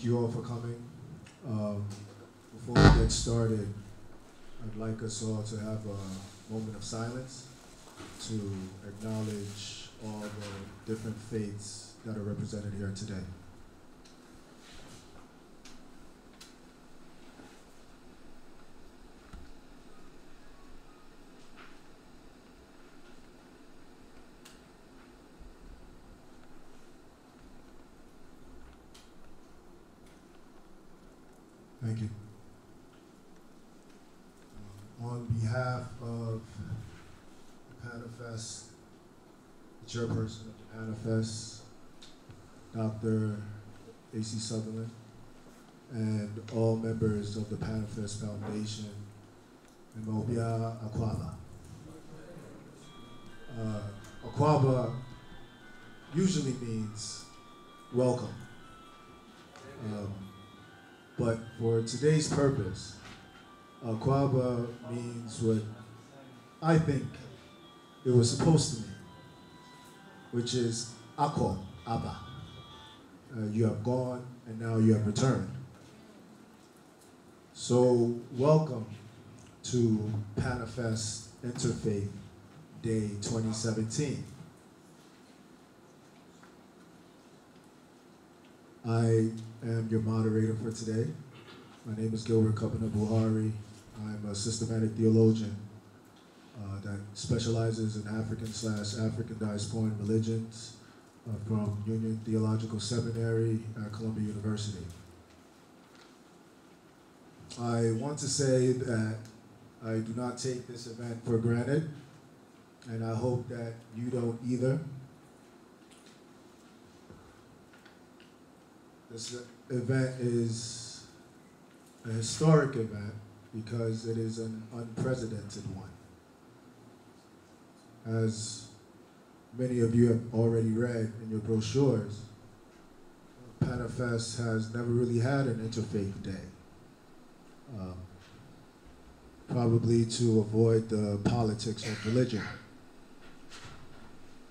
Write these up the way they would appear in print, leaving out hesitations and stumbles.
Thank you all for coming. Before we get started, I'd like us all to have a moment of silence to acknowledge all the different faiths that are represented here today. Thank you. On behalf of the Panifest, the chairperson of the Panifest, Dr. A.C. Sutherland, and all members of the Panifest Foundation, Imobia Akwaba. Akwaba usually means welcome. But for today's purpose, Akwaba means what I think it was supposed to mean, which is Ako, Abba. You have gone and now you have returned. So welcome to Panifest Interfaith Day 2017. I am your moderator for today. My name is Gilbert Buhari. I'm a systematic theologian that specializes in African/African Diasporan religions from Union Theological Seminary at Columbia University. I want to say that I do not take this event for granted, and I hope that you don't either. This event is a historic event because it is an unprecedented one. As many of you have already read in your brochures, Panifest has never really had an interfaith day, probably to avoid the politics of religion.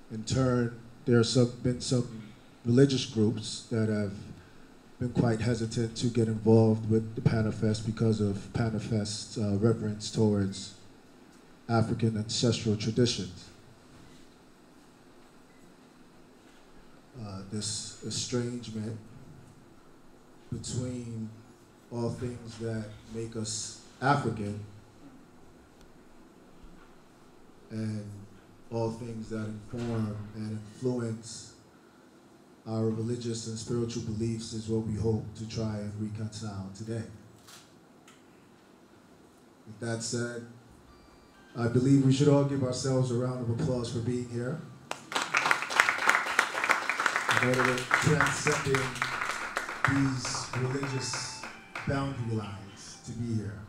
In turn, there have been some religious groups that have been quite hesitant to get involved with the Panifest because of Panifest's reverence towards African ancestral traditions. This estrangement between all things that make us African and all things that inform and influence our religious and spiritual beliefs is what we hope to try and reconcile today. With that said, I believe we should all give ourselves a round of applause for being here. In order to transcend these religious boundary lines to be here.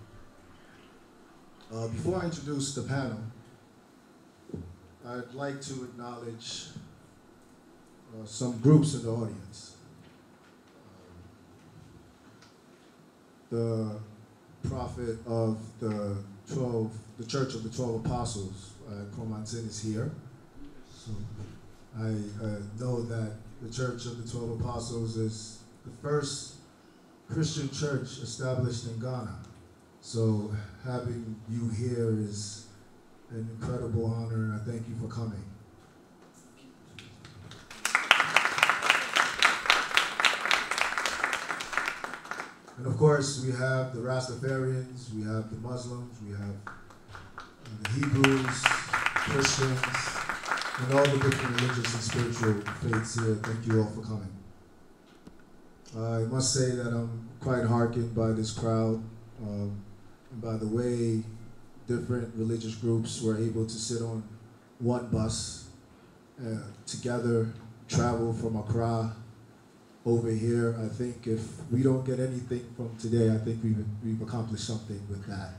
Before I introduce the panel, I'd like to acknowledge some groups in the audience. The prophet of the Church of the 12 Apostles, Komantin, is here. So I know that the Church of the 12 Apostles is the first Christian church established in Ghana. So having you here is an incredible honor, and I thank you for coming. And of course, we have the Rastafarians, we have the Muslims, we have the Hebrews, Christians, and all the different religious and spiritual faiths here. Thank you all for coming. I must say that I'm quite heartened by this crowd, and by the way different religious groups were able to sit on one bus together, travel from Accra over here. I think if we don't get anything from today, I think we've accomplished something with that.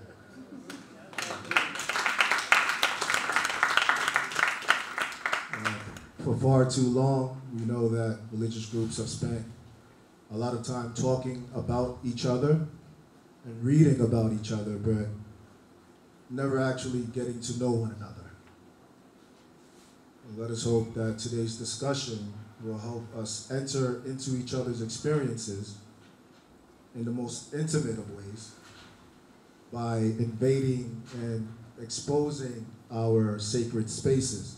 For far too long, we know that religious groups have spent a lot of time talking about each other and reading about each other, but never actually getting to know one another. And let us hope that today's discussion will help us enter into each other's experiences in the most intimate of ways by invading and exposing our sacred spaces.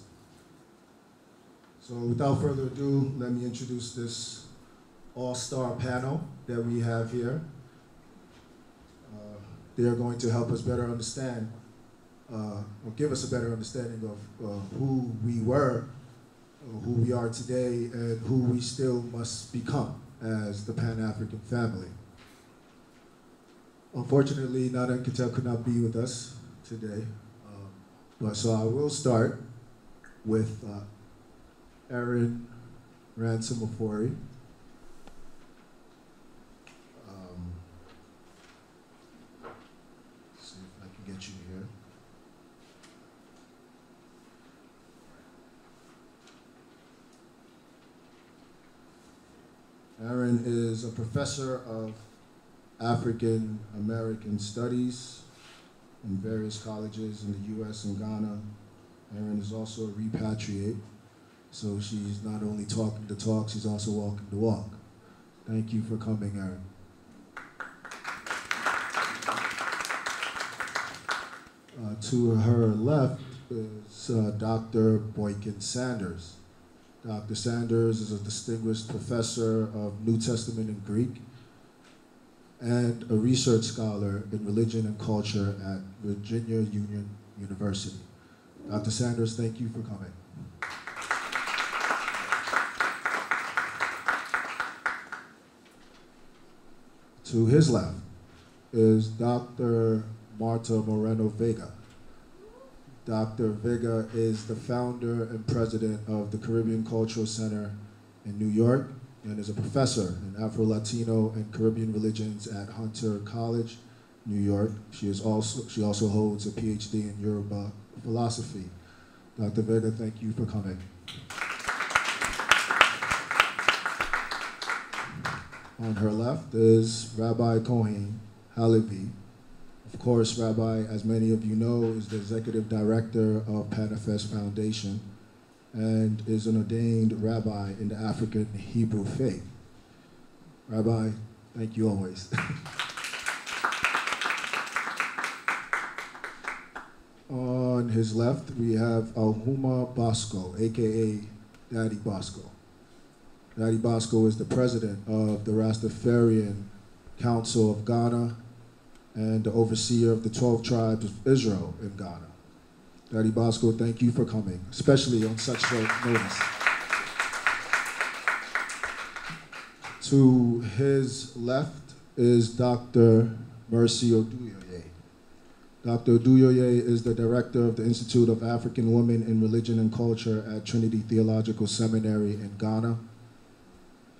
So without further ado, let me introduce this all-star panel that we have here. They are going to help us better understand, or give us a better understanding of who we were, who we are today, and who we still must become as the Pan-African family. Unfortunately, Nana Nketel could not be with us today, so I will start with Aaron Ransom-Ofori. See if I can get you here. Aaron is a professor of African American Studies in various colleges in the US and Ghana. Aaron is also a repatriate, so she's not only talking the talk, she's also walking the walk. Thank you for coming, Aaron. To her left is Dr. Boykin Sanders. Dr. Sanders is a distinguished professor of New Testament and Greek and a research scholar in religion and culture at Virginia Union University. Dr. Sanders, thank you for coming. To his left is Dr. Marta Moreno Vega. Dr. Vega is the founder and president of the Caribbean Cultural Center in New York and is a professor in Afro-Latino and Caribbean religions at Hunter College, New York. She also holds a PhD in Yoruba philosophy. Dr. Vega, thank you for coming. On her left is Rabbi Cohen Halevi. Of course, Rabbi, as many of you know, is the executive director of Panifest Foundation and is an ordained rabbi in the African Hebrew faith. Rabbi, thank you always. On his left, we have Alhuma Bosco, AKA Daddy Bosco. Daddy Bosco is the president of the Rastafarian Council of Ghana and the overseer of the 12 tribes of Israel in Ghana. Daddy Bosco, thank you for coming, especially on such short notice. To his left is Dr. Mercy Oduyoye. Dr. Oduyoye is the director of the Institute of African Women in Religion and Culture at Trinity Theological Seminary in Ghana.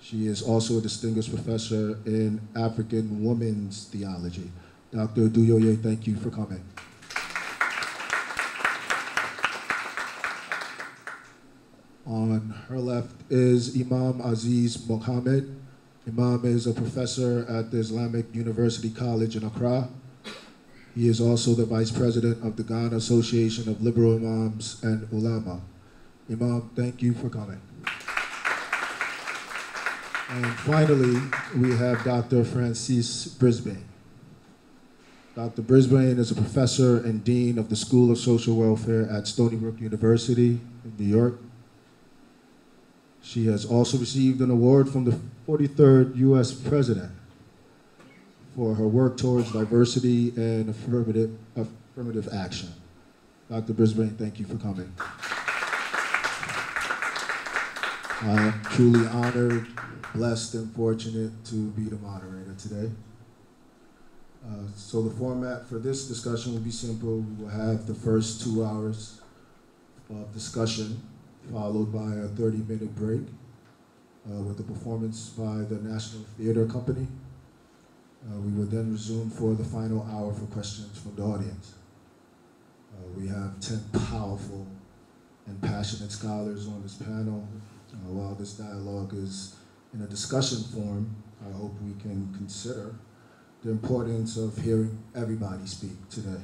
She is also a distinguished professor in African women's theology. Dr. Oduyoye, thank you for coming. On her left is Imam Aziz Mohammed. Imam is a professor at the Islamic University College in Accra. He is also the vice president of the Ghana Association of Liberal Imams and Ulama. Imam, thank you for coming. And finally, we have Dr. Francis Brisbane. Dr. Brisbane is a professor and dean of the School of Social Welfare at Stony Brook University in New York. She has also received an award from the 43rd U.S. President for her work towards diversity and affirmative action. Dr. Brisbane, thank you for coming. I am truly honored, blessed, and fortunate to be the moderator today. So the format for this discussion will be simple. We will have the first 2 hours of discussion, followed by a 30-minute break with a performance by the National Theater Company. We will then resume for the final hour for questions from the audience. We have 10 powerful and passionate scholars on this panel. While this dialogue is in a discussion form, I hope we can consider the importance of hearing everybody speak today.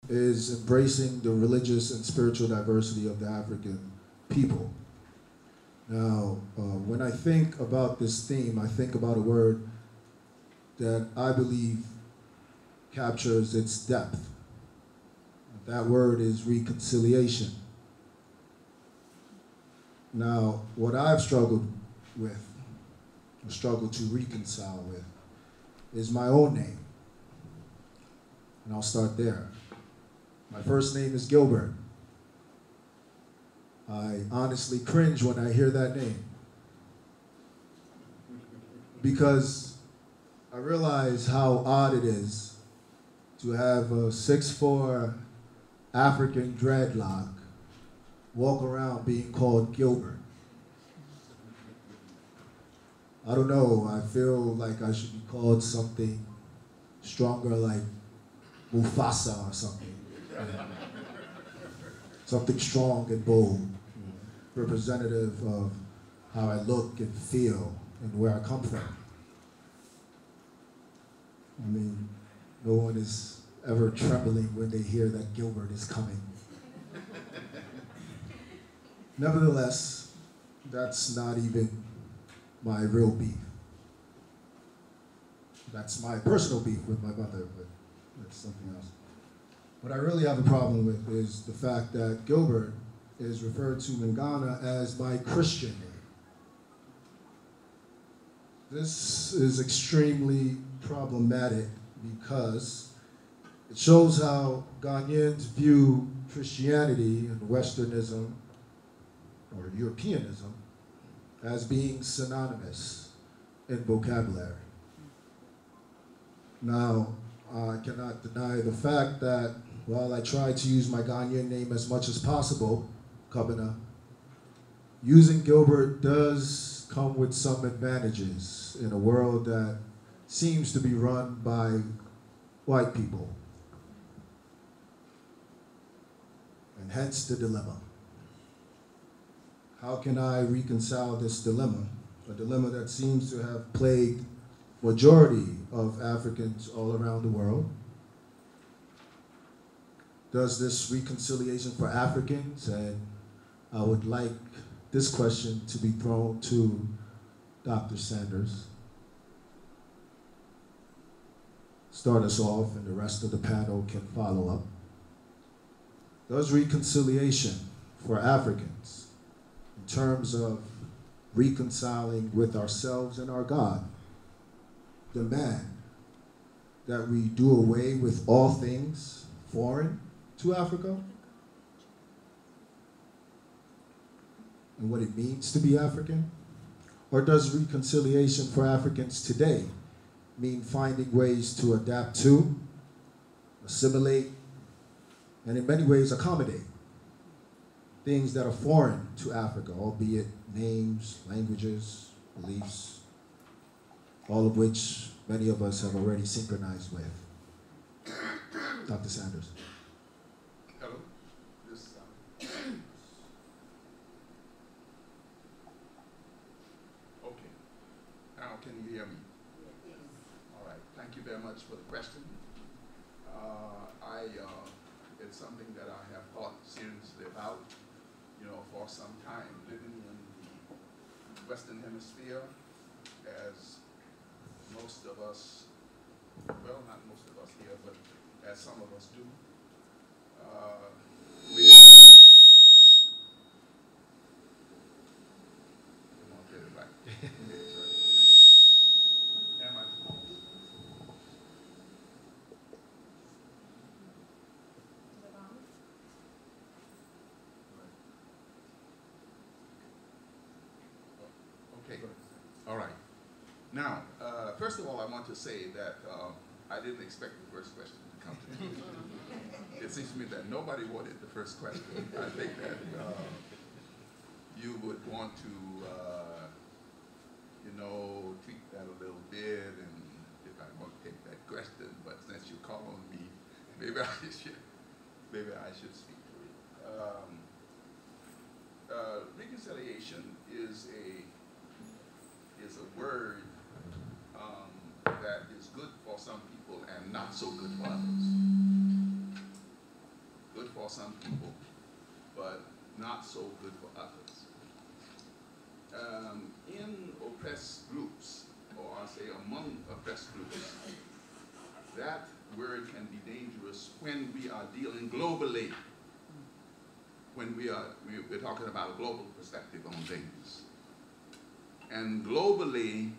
Is embracing the religious and spiritual diversity of the African people. Now, when I think about this theme, I think about a word that I believe captures its depth. That word is reconciliation. Now, what I've struggled with, or struggled to reconcile with, is my own name. And I'll start there. My first name is Gilbert. I honestly cringe when I hear that name, because I realize how odd it is to have a 6'4" African dreadlock walk around being called Gilbert. I don't know, I feel like I should be called something stronger, like Mufasa or something. Something strong and bold, representative of how I look and feel and where I come from. I mean, no one is ever trembling when they hear that Gilbert is coming. Nevertheless, that's not even my real beef. That's my personal beef with my mother, but that's something else. What I really have a problem with is the fact that Gilbert is referred to in Ghana as my Christian name. This is extremely problematic because it shows how Ghanaians view Christianity and Westernism or Europeanism as being synonymous in vocabulary. Now, I cannot deny the fact that while I try to use my Ghanaian name as much as possible, Kabina, using Gilbert does come with some advantages in a world that seems to be run by white people. And hence the dilemma. How can I reconcile this dilemma? A dilemma that seems to have plagued majority of Africans all around the world. Does this reconciliation for Africans, and I would like this question to be thrown to Dr. Sanders. Start us off and the rest of the panel can follow up. Does reconciliation for Africans, in terms of reconciling with ourselves and our God, demand that we do away with all things foreign to Africa and what it means to be African? Or does reconciliation for Africans today mean finding ways to adapt to, assimilate, and in many ways accommodate things that are foreign to Africa, albeit names, languages, beliefs, all of which many of us have already synchronized with? Dr. Sanders. Hello. Okay. Now, can you hear me? Yes. All right. Thank you very much for the question. It's something that I have thought seriously about, for some time, living in the Western Hemisphere, as most of us, well, not most of us here, but as some of us do. Okay, all right. Now, first of all, I want to say that I didn't expect the first question to come to me. It seems to me that nobody wanted the first question. I think that you would want to, tweak that a little bit, and if I want to take that question, but since you call on me, maybe I should speak to it. Reconciliation is a word that is good for some people and not so good for others. Good for some people, but not so good for others. in oppressed groups, or I say among oppressed groups, that word can be dangerous when we are dealing globally, when we're talking about a global perspective on things. And globally,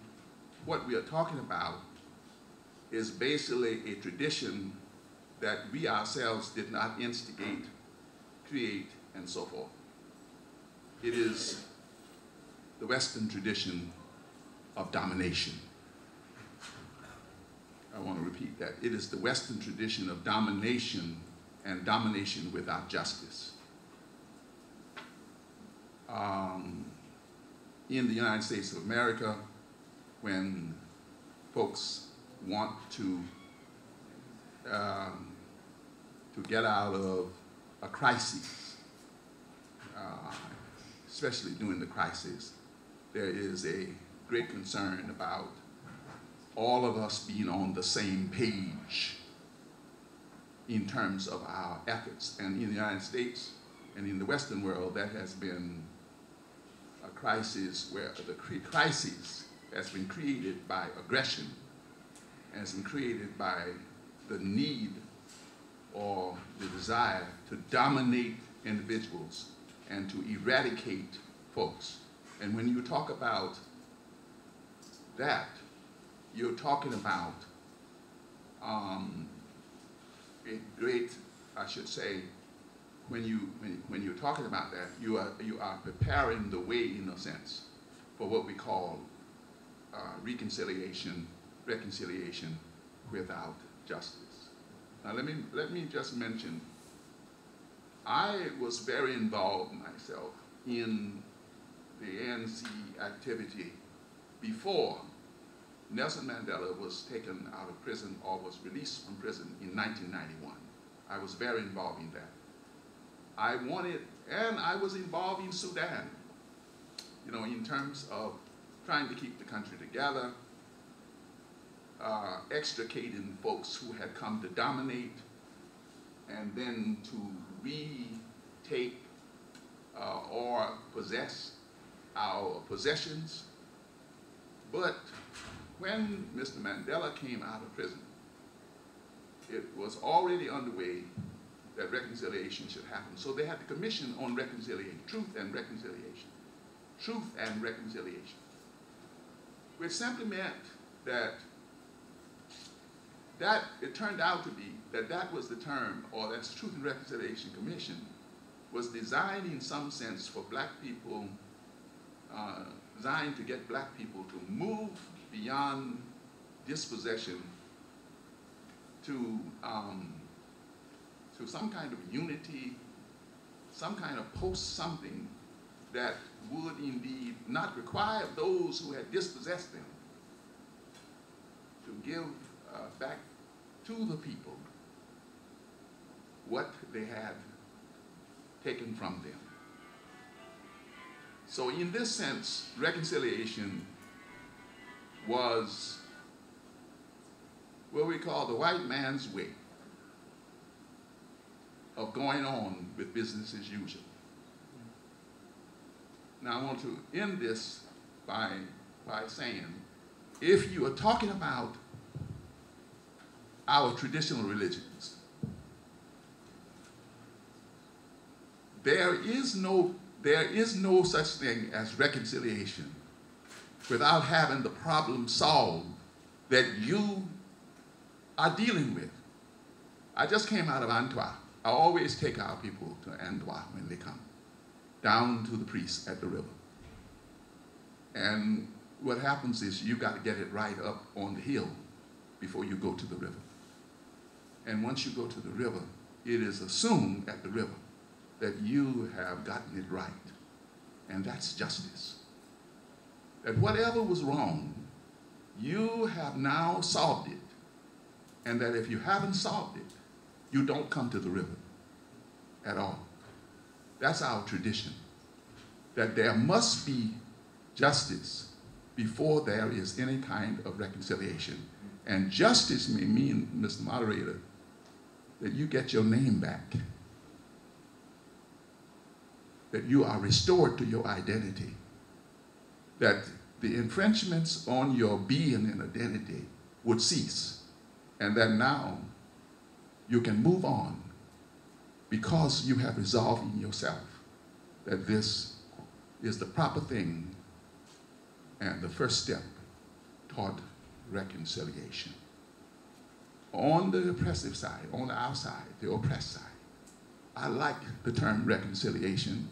what we are talking about is basically a tradition that we ourselves did not instigate, create, and so forth. It is the Western tradition of domination. I want to repeat that. It is the Western tradition of domination, and domination without justice. In the United States of America, when folks want to get out of a crisis, especially during the crisis, there is a great concern about all of us being on the same page in terms of our efforts. And in the United States and in the Western world, that has been a crisis where the crisis has been created by aggression, and has been created by the need or the desire to dominate individuals and to eradicate folks. And when you talk about that, you're talking about a great, I should say, when you're talking about that, you are preparing the way, in a sense, for what we call reconciliation without justice. Now let me just mention, I was very involved myself in the ANC activity before Nelson Mandela was taken out of prison or was released from prison in 1991. I was very involved in that. And I was involved in Sudan, you know, in terms of trying to keep the country together, extricating folks who had come to dominate, and then to retake or possess our possessions. But when Mr. Mandela came out of prison, it was already underway that reconciliation should happen. So they had the Commission on Reconciliation, Truth and Reconciliation. Truth and Reconciliation. Which simply meant that it turned out to be that was the term, or that's Truth and Reconciliation Commission, was designed in some sense for black people, designed to get black people to move beyond dispossession to some kind of unity, some kind of post-something that would indeed not require those who had dispossessed them to give back to the people what they had taken from them. So in this sense, reconciliation was what we call the white man's way of going on with business as usual. Now I want to end this by saying, if you are talking about our traditional religions, there is no such thing as reconciliation without having the problem solved that you are dealing with. I just came out of Antwerp. I always take our people to Antwerp when they come, down to the priest at the river. And what happens is you got to get it right up on the hill before you go to the river. And once you go to the river, it is assumed at the river that you have gotten it right. And that's justice. That whatever was wrong, you have now solved it. And that if you haven't solved it, you don't come to the river at all. That's our tradition. That there must be justice before there is any kind of reconciliation. And justice may mean, Mr. Moderator, that you get your name back. That you are restored to your identity. that the infringements on your being and identity would cease, and that now you can move on because you have resolved in yourself that this is the proper thing and the first step toward reconciliation. On the oppressive side, on the outside, the oppressed side, I like the term reconciliation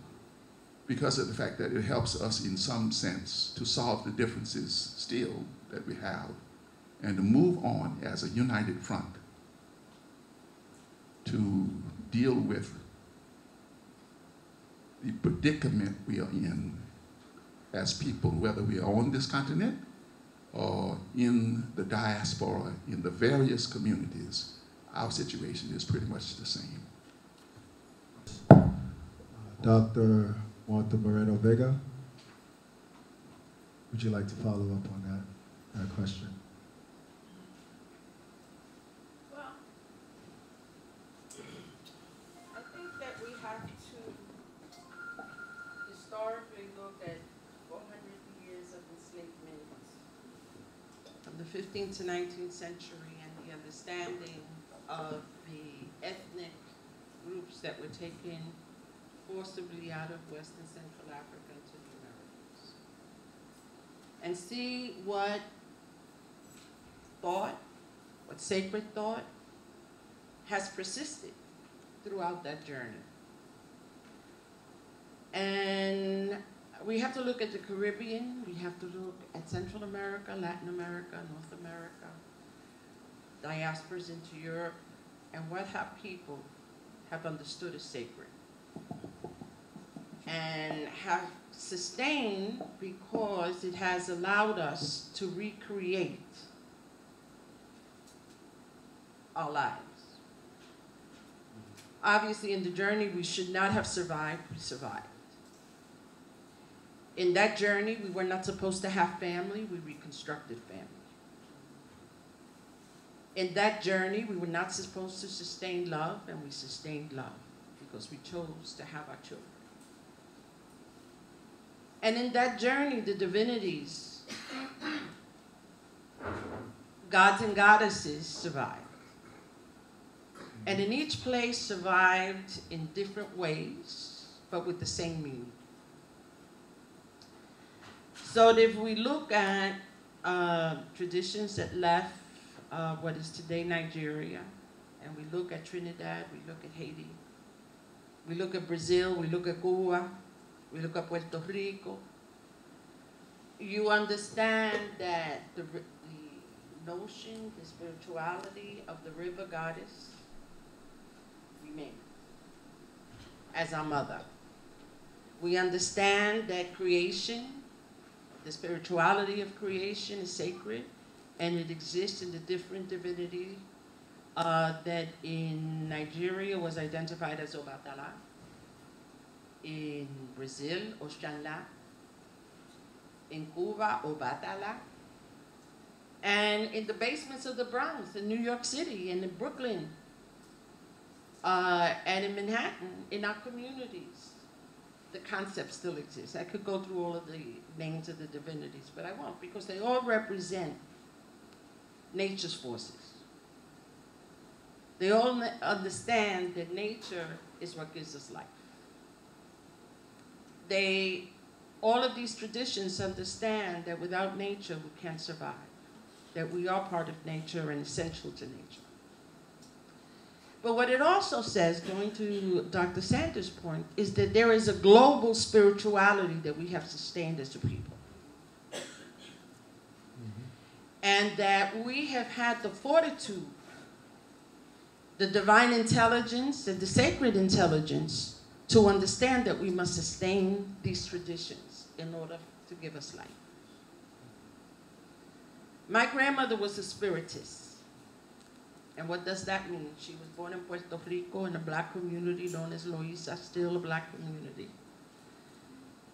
because of the fact that it helps us in some sense to solve the differences still that we have and to move on as a united front to deal with the predicament we are in as people, whether we are on this continent or in the diaspora, in the various communities. Our situation is pretty much the same. Dr. Martha Moreno Vega, would you like to follow up on that question? Well, I think that we have to historically look at 400 years of enslavement from the 15th to 19th century and the understanding of the ethnic groups that were taken forcibly out of West and Central Africa into the Americas, and see what thought, what sacred thought has persisted throughout that journey. And we have to look at the Caribbean, we have to look at Central America, Latin America, North America, diasporas into Europe, and what have people have understood as sacred and have sustained because it has allowed us to recreate our lives. Obviously, in the journey, we should not have survived, we survived. In that journey, we were not supposed to have family, we reconstructed family. In that journey, we were not supposed to sustain love, and we sustained love because we chose to have our children. And in that journey, the divinities, gods and goddesses survived. And in each place survived in different ways, but with the same meaning. So if we look at traditions that left what is today Nigeria, and we look at Trinidad, we look at Haiti, we look at Brazil, we look at Cuba, we look at Puerto Rico, you understand that the notion, the spirituality of the river goddess remains as our mother. We understand that creation, the spirituality of creation is sacred, and it exists in the different divinity that in Nigeria was identified as Obatala, in Brazil, Oxalá, in Cuba, Obatala, and in the basements of the Bronx, in New York City, and in Brooklyn, and in Manhattan, in our communities. The concept still exists. I could go through all of the names of the divinities, but I won't, because they all represent nature's forces. They all understand that nature is what gives us life. All of these traditions understand that without nature we can't survive, that we are part of nature and essential to nature. But what it also says, going to Dr. Sanders' point, is that there is a global spirituality that we have sustained as a people. And that we have had the fortitude, the divine intelligence, and the sacred intelligence to understand that we must sustain these traditions in order to give us life. My grandmother was a spiritist. And what does that mean? She was born in Puerto Rico in a black community known as Loíza, still a black community,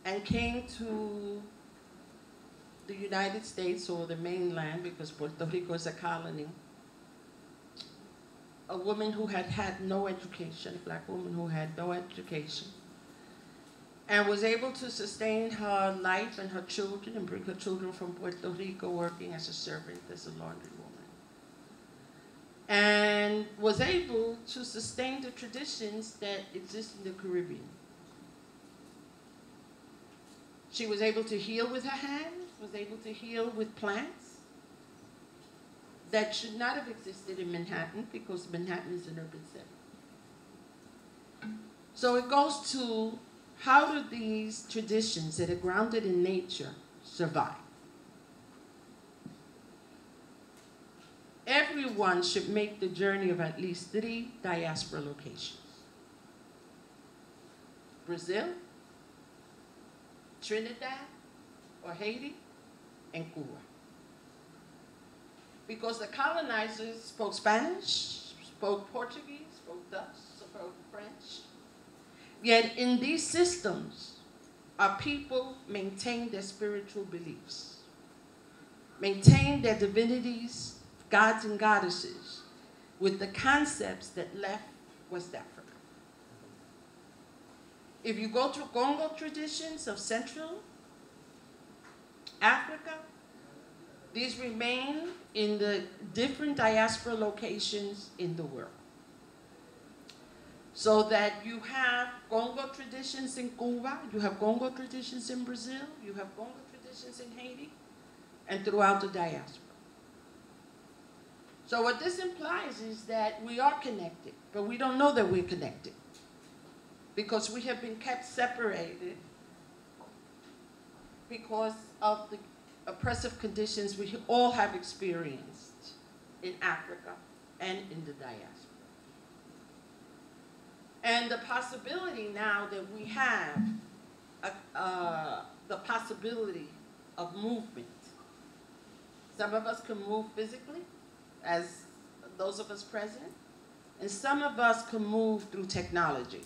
and came to the United States, or the mainland, because Puerto Rico is a colony. A woman who had had no education, a black woman who had no education, and was able to sustain her life and her children and bring her children from Puerto Rico working as a servant, as a laundry woman. And was able to sustain the traditions that exist in the Caribbean. She was able to heal with her hands, was able to heal with plants that should not have existed in Manhattan, because Manhattan is an urban setting. So it goes to, how do these traditions that are grounded in nature survive? Everyone should make the journey of at least 3 diaspora locations: Brazil, Trinidad or Haiti, and Cuba. Because the colonizers spoke Spanish, spoke Portuguese, spoke Dutch, spoke French. Yet in these systems, our people maintained their spiritual beliefs, maintained their divinities, gods and goddesses, with the concepts that left West Africa. If you go through Congo traditions of Central Africa, these remain in the different diaspora locations in the world. So that you have Congo traditions in Cuba, you have Congo traditions in Brazil, you have Congo traditions in Haiti, and throughout the diaspora. So what this implies is that we are connected, but we don't know that we're connected, because we have been kept separated because of the oppressive conditions we all have experienced in Africa and in the diaspora. And the possibility now that we have the possibility of movement. Some of us can move physically, as those of us present, and some of us can move through technology.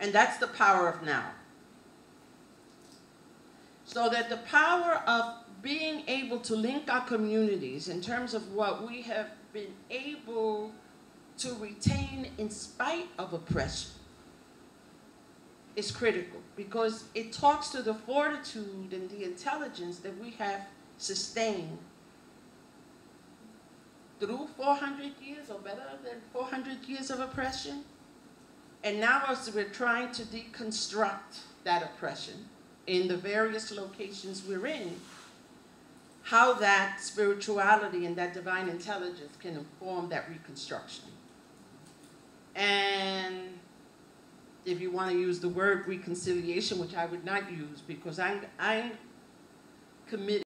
And that's the power of now. So that the power of being able to link our communities in terms of what we have been able to retain in spite of oppression is critical, because it talks to the fortitude and the intelligence that we have sustained through 400 years or better than 400 years of oppression. And now as we're trying to deconstruct that oppression in the various locations we're in, how that spirituality and that divine intelligence can inform that reconstruction. And if you want to use the word reconciliation, which I would not use, because I'm committed